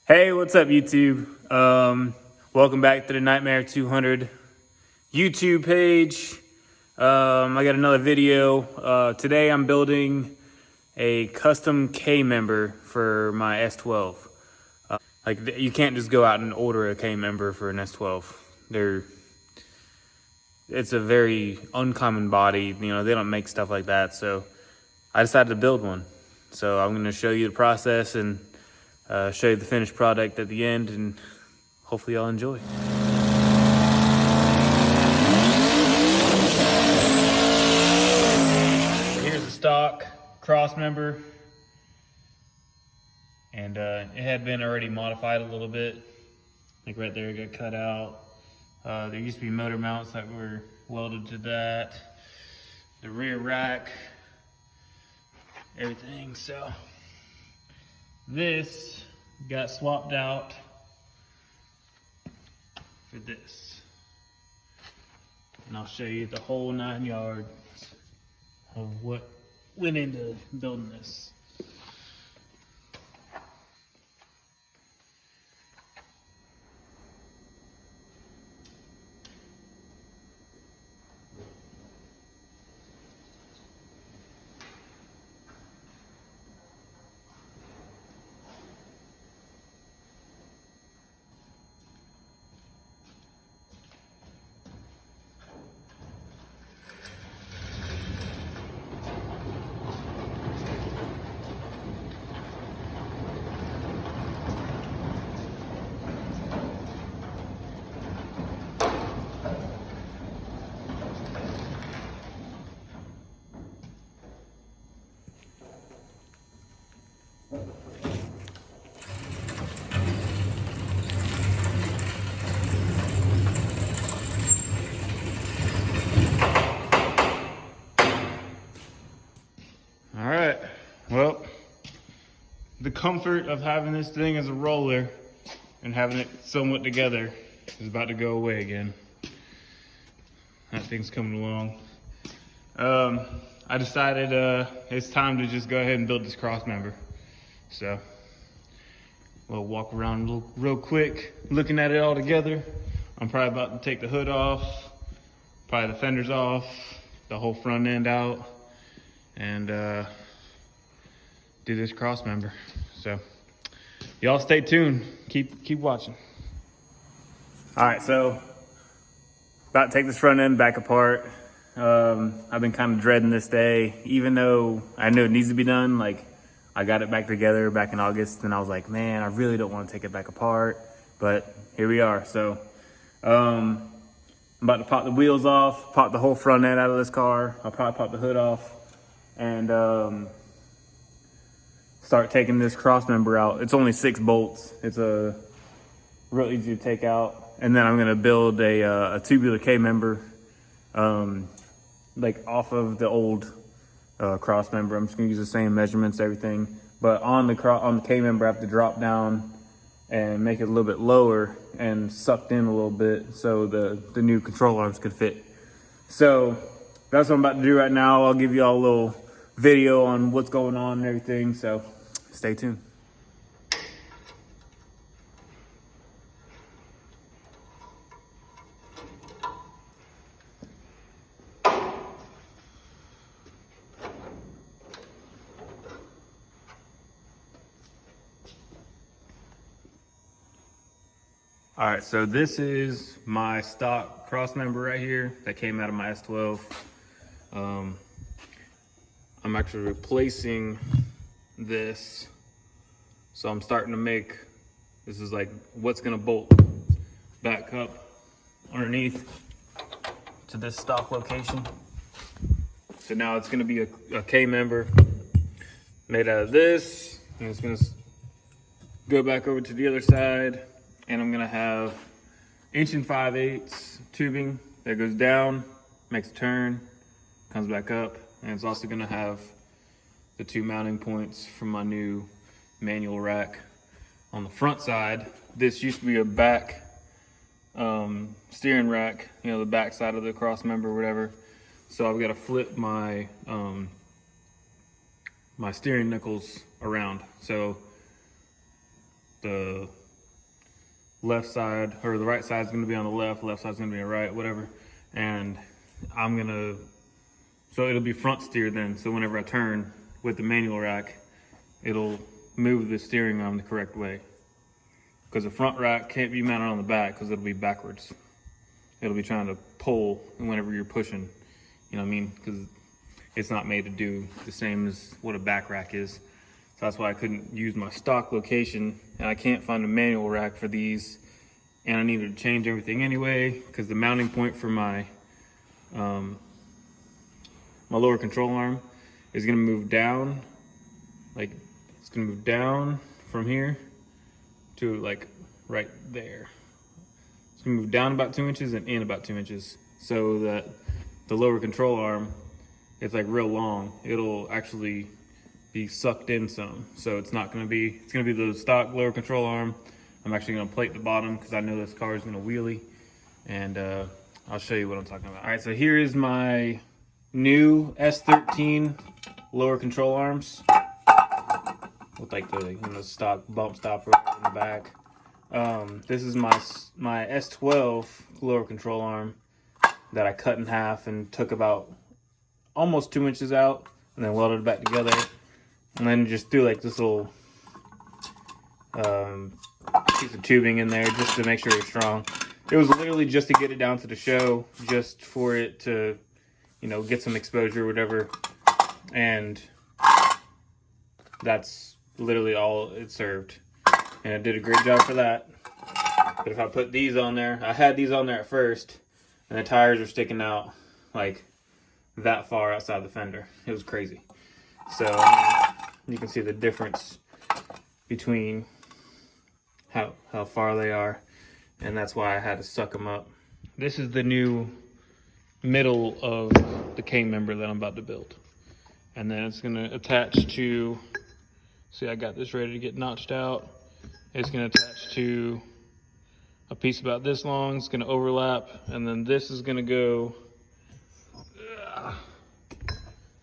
Hey, what's up, YouTube? Welcome back to the Nightmare 200 YouTube page. I got another video. Today I'm building a custom K member for my S12. You can't just go out and order a K member for an S12. It's a very uncommon body. You know, they don't make stuff like that. So I decided to build one. So I'm going to show you the process and show you the finished product at the end, and hopefully y'all enjoy. So here's the stock cross member, and it had been already modified a little bit. Like right there, it got cut out. There used to be motor mounts that were welded to that. The rear rack, everything. So this got swapped out for this. And I'll show you the whole 9 yards of what went into building this. All right, well, the comfort of having this thing as a roller and having it somewhat together is about to go away again. That thing's coming along. I decided it's time to just go ahead and build this cross member. So we'll walk around real quick, looking at it all together. I'm probably about to take the hood off, probably the fenders off, the whole front end out, and do this cross member. So y'all stay tuned, keep watching. All right, so about to take this front end back apart. I've been kind of dreading this day, even though I know it needs to be done. Like, I got it back together back in August, and I was like, man, I really don't want to take it back apart, but here we are. So I'm about to pop the wheels off, pop the whole front end out of this car. I'll probably pop the hood off and start taking this cross member out. It's only 6 bolts. It's a real easy to take out. And then I'm gonna build a tubular K member, like off of the old cross member. I'm just gonna use the same measurements, everything. But on the K member, I have to drop down and make it a little bit lower and sucked in a little bit so the new control arms could fit. So that's what I'm about to do right now. I'll give you all a little video on what's going on and everything. So stay tuned. All right, so this is my stock cross member right here that came out of my S12. I'm actually replacing this. So I'm starting to make, this is like what's gonna bolt back up underneath to this stock location. So now it's gonna be a K member made out of this, and it's gonna go back over to the other side. And I'm gonna have 1 5/8" tubing that goes down, makes a turn, comes back up. And it's also gonna have the 2 mounting points from my new manual rack on the front side. This used to be a back steering rack, you know, the back side of the cross member or whatever. So I've got to flip my my steering nickels around. So the left side, or the right side is going to be on the left side's going to be on the right, whatever. And so it'll be front steer then. So whenever I turn with the manual rack, it'll move the steering arm the correct way. Because the front rack can't be mounted on the back because it'll be backwards. It'll be trying to pull whenever you're pushing, you know what I mean? Because it's not made to do the same as what a back rack is. So that's why I couldn't use my stock location, and I can't find a manual rack for these. And I needed to change everything anyway, because the mounting point for my my lower control arm is gonna move down, like it's gonna move down from here to like right there. It's gonna move down about 2 inches and in about 2 inches, so that the lower control arm, it's like real long. It'll actually be sucked in some. So it's not gonna be, it's gonna be the stock lower control arm. I'm actually gonna plate the bottom because I know this car is gonna wheelie, and I'll show you what I'm talking about. All right, so here is my new S13 lower control arms with like the stock bump stopper in the back. This is my S12 lower control arm that I cut in half and took about almost 2 inches out and then welded it back together, and then just threw like this little piece of tubing in there just to make sure it's strong. It was literally just to get it down to the show, just for it to, you know, get some exposure or whatever. And that's literally all it served. And it did a great job for that. But if I put these on there, I had these on there at first, and the tires were sticking out like that far outside the fender. It was crazy. So you can see the difference between how far they are, and that's why I had to suck them up. This is the new middle of the K member that I'm about to build, and then it's gonna attach to, see, I got this ready to get notched out. It's gonna attach to a piece about this long. It's gonna overlap, and then this is gonna go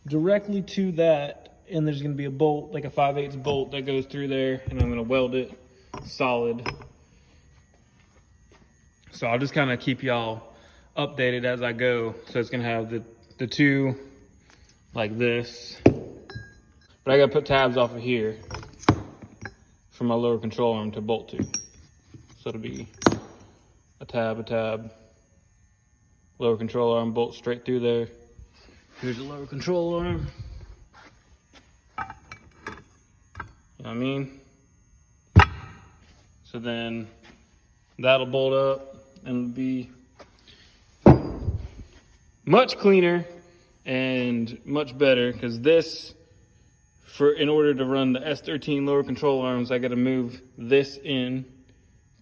directly to that, and there's gonna be a bolt, like a 5/8 bolt that goes through there, and I'm gonna weld it solid. So I'll just kind of keep y'all updated as I go. So it's gonna have the two like this, but I gotta put tabs off of here for my lower control arm to bolt to. So it'll be a tab, lower control arm, bolt straight through there. Here's the lower control arm. You know what I mean? So then that'll bolt up and be much cleaner and much better, because this, in order to run the S13 lower control arms, I got to move this in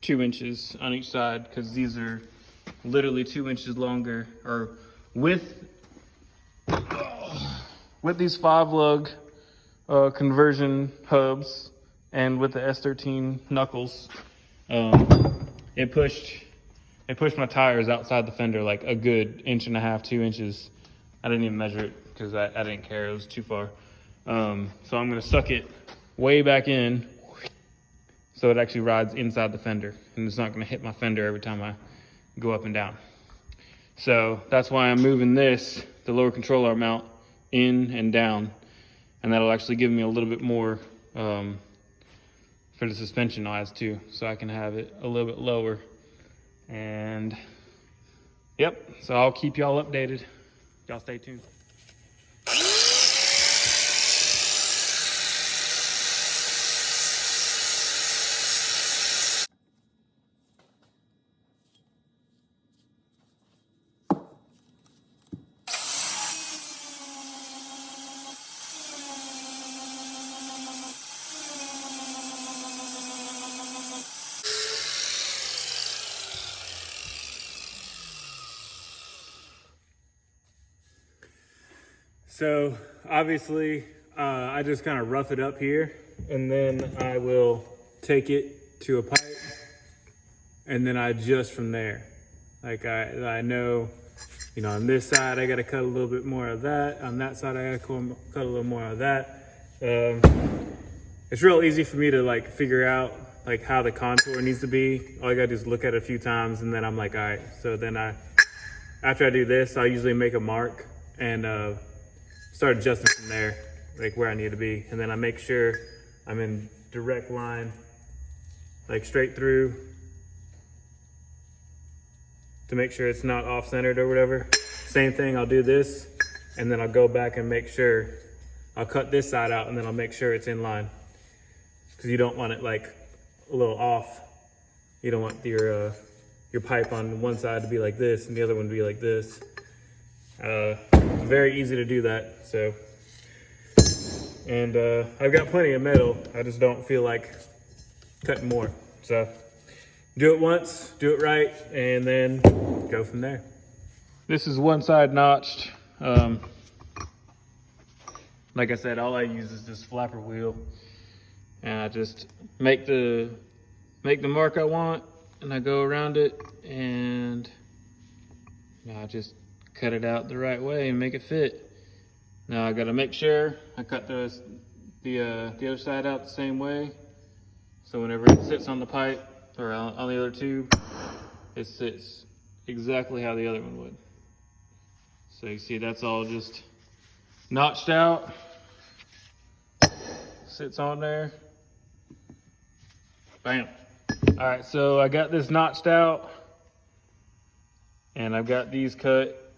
2 inches on each side, because these are literally 2 inches longer, or with these 5-lug conversion hubs, and with the S13 knuckles, it pushed my tires outside the fender like a good 1.5 to 2 inches. I didn't even measure it because I didn't care, it was too far. So I'm gonna suck it way back in so it actually rides inside the fender, and it's not gonna hit my fender every time I go up and down. So that's why I'm moving this, the lower control arm, out in and down, and that'll actually give me a little bit more for the suspension eyes too, so I can have it a little bit lower. And yep, so I'll keep y'all updated. Y'all stay tuned. So obviously I just kind of rough it up here, and then I will take it to a pipe, and then I adjust from there. Like I know, you know, on this side I got to cut a little bit more of that, on that side I got to cut a little more of that. It's real easy for me to like figure out like how the contour needs to be. All I gotta do is look at it a few times, and then I'm like, all right. So then after I do this, I usually make a mark and start adjusting from there, like where I need to be. And then I make sure I'm in direct line, like straight through, to make sure it's not off-centered or whatever. Same thing, I'll do this, and then I'll go back and make sure, I'll cut this side out, and then I'll make sure it's in line. Because you don't want it like a little off. You don't want your pipe on one side to be like this and the other one to be like this. It's very easy to do that, so. And I've got plenty of metal. I just don't feel like cutting more. So do it once, do it right, and then go from there. This is one side notched. Like I said, all I use is this flapper wheel. And I just make the mark I want, and I go around it, and I just cut it out the right way and make it fit. Now I gotta make sure I cut the other side out the same way, so whenever it sits on the pipe or on the other tube, it sits exactly how the other one would. So you see that's all just notched out, sits on there. Bam. All right, so I got this notched out, and I've got these cut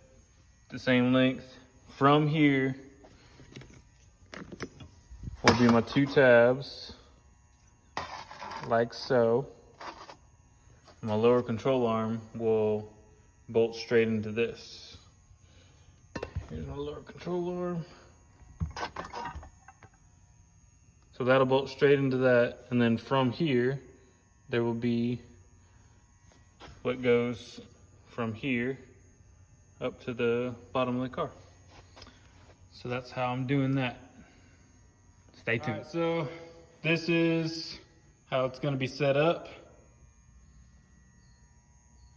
the same length. From here will be my 2 tabs, like so. My lower control arm will bolt straight into this. Here's my lower control arm. So that'll bolt straight into that, and then from here, there will be what goes from here up to the bottom of the car. So that's how I'm doing that. Stay tuned. Right, so this is how it's gonna be set up.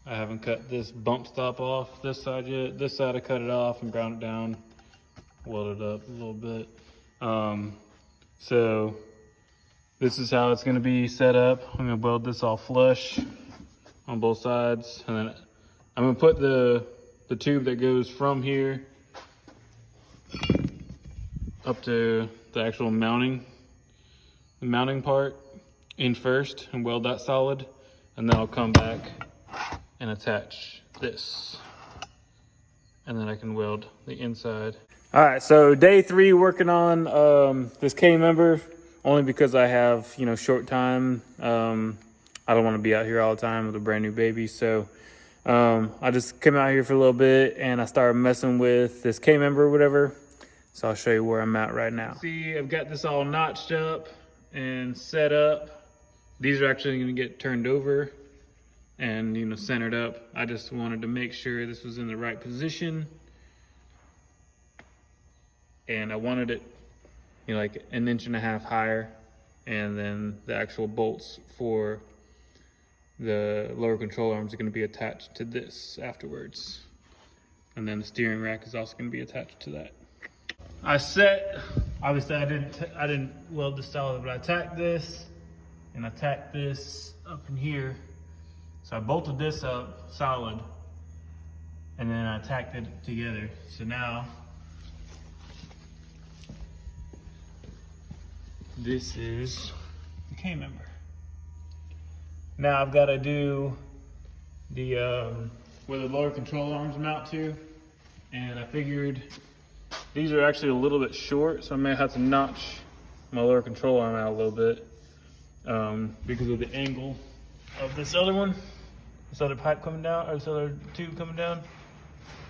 I haven't cut this bump stop off this side yet. This side I cut it off and ground it down, welded up a little bit. So this is how it's gonna be set up. I'm gonna weld this all flush on both sides, and then I'm gonna put the tube that goes from here up to the actual mounting part in first and weld that solid, and then I'll come back and attach this, and then I can weld the inside. All right, so day 3 working on this K-member, only because I have, short time. I don't want to be out here all the time with a brand new baby, so I just came out here for a little bit and I started messing with this K-member or whatever. So I'll show you where I'm at right now. See, I've got this all notched up and set up. These are actually gonna get turned over and centered up. I just wanted to make sure this was in the right position. And I wanted it, like 1.5 inches higher. And then the actual bolts for the lower control arms are gonna be attached to this afterwards. And then the steering rack is also gonna be attached to that. Obviously I didn't weld this solid, but I tacked this and I tacked this up in here. So I bolted this up solid and then I tacked it together. So now this is the K-member. Now I've got to do the where the lower control arms mount to, and I figured these are actually a little bit short, so I may have to notch my lower control arm out a little bit because of the angle of this other one, this other pipe coming down, or this other tube coming down.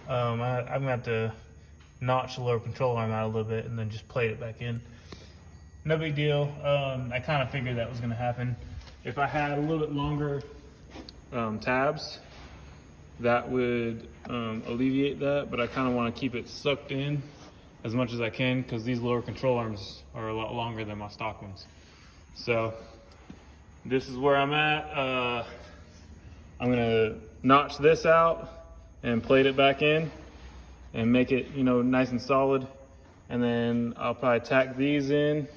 I'm gonna have to notch the lower control arm out a little bit and then just plate it back in. No big deal. I kind of figured that was gonna happen. If I had a little bit longer tabs, that would alleviate that, but I kind of want to keep it sucked in as much as I can because these lower control arms are a lot longer than my stock ones. So this is where I'm at. I'm gonna notch this out and plate it back in and make it, nice and solid. And then I'll probably tack these in.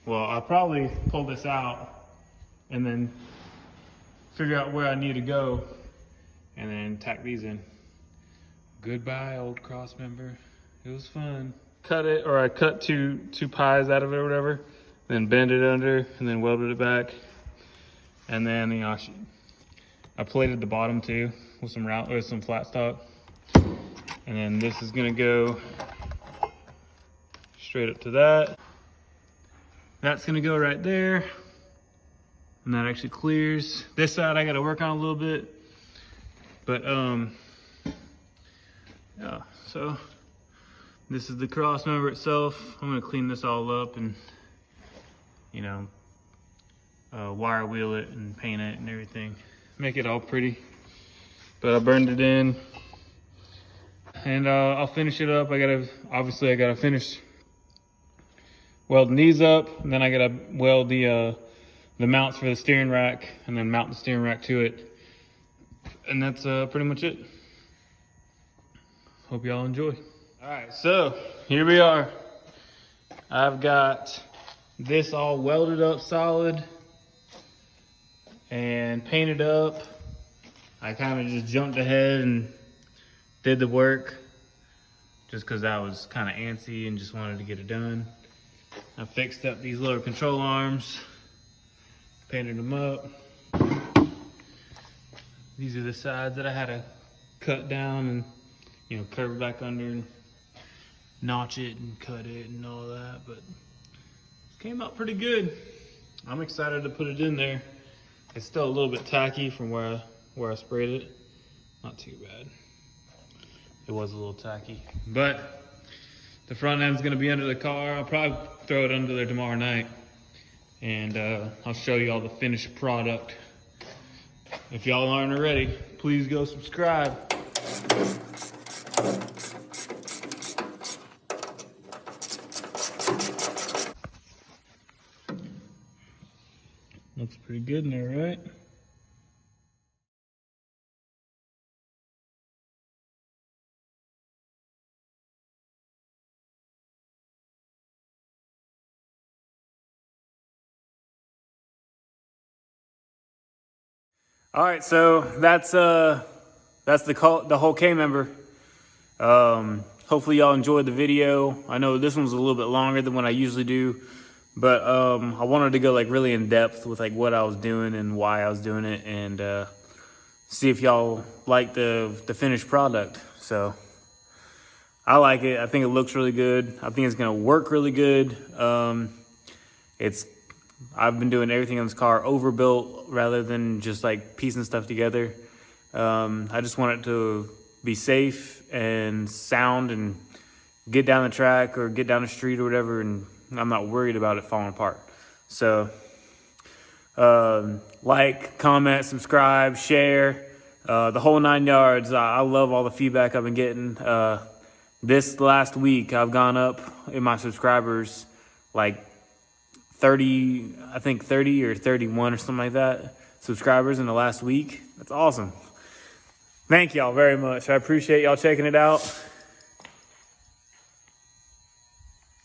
Well, I'll probably pull this out and then figure out where I need to go and then tack these in. Goodbye, old cross member. It was fun. Cut it, or I cut two pies out of it or whatever, then bend it under and then welded it back. And then, you know, I plated the bottom too with some flat stock. And then this is gonna go straight up to that. That's gonna go right there. And that actually clears. This side I gotta work on a little bit. But yeah, so this is the cross member itself. I'm gonna clean this all up and, you know, wire wheel it and paint it and everything. Make it all pretty. But I burned it in. And I'll finish it up. Obviously I gotta finish welding these up, and then I gotta weld the mounts for the steering rack, and then mount the steering rack to it. And that's pretty much it. Hope y'all enjoy. All right, so here we are. I've got this all welded up solid and painted up. I kind of just jumped ahead and did the work just because I was kind of antsy and just wanted to get it done. I fixed up these little control arms, painted them up. These are the sides that I had to cut down and, you know, curve back under and notch it and cut it and all that, but it came out pretty good. I'm excited to put it in there. It's still a little bit tacky from where I sprayed it. Not too bad. It was a little tacky, but the front end's gonna be under the car. I'll probably throw it under there tomorrow night, and I'll show you all the finished product. If y'all aren't already, please go subscribe. Looks pretty good in there, right? All right, so that's the whole K member. Hopefully y'all enjoyed the video. I know this one's a little bit longer than what I usually do, but I wanted to go like really in depth with like what I was doing and why I was doing it, and see if y'all like the finished product. So I like it. I think it looks really good. I think it's gonna work really good. I've been doing everything on this car overbuilt rather than just like piecing stuff together. I just want it to be safe and sound and get down the track or get down the street or whatever, and I'm not worried about it falling apart. So like, comment, subscribe, share, the whole 9 yards. I love all the feedback I've been getting. This last week I've gone up in my subscribers like 30 or 31 or something like that subscribers in the last week. That's awesome. Thank y'all very much. I appreciate y'all checking it out.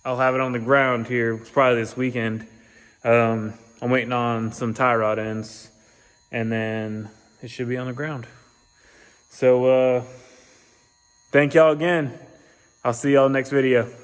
I'll have it on the ground here probably this weekend. I'm waiting on some tie rod ends, and then it should be on the ground. So thank y'all again. I'll see y'all next video.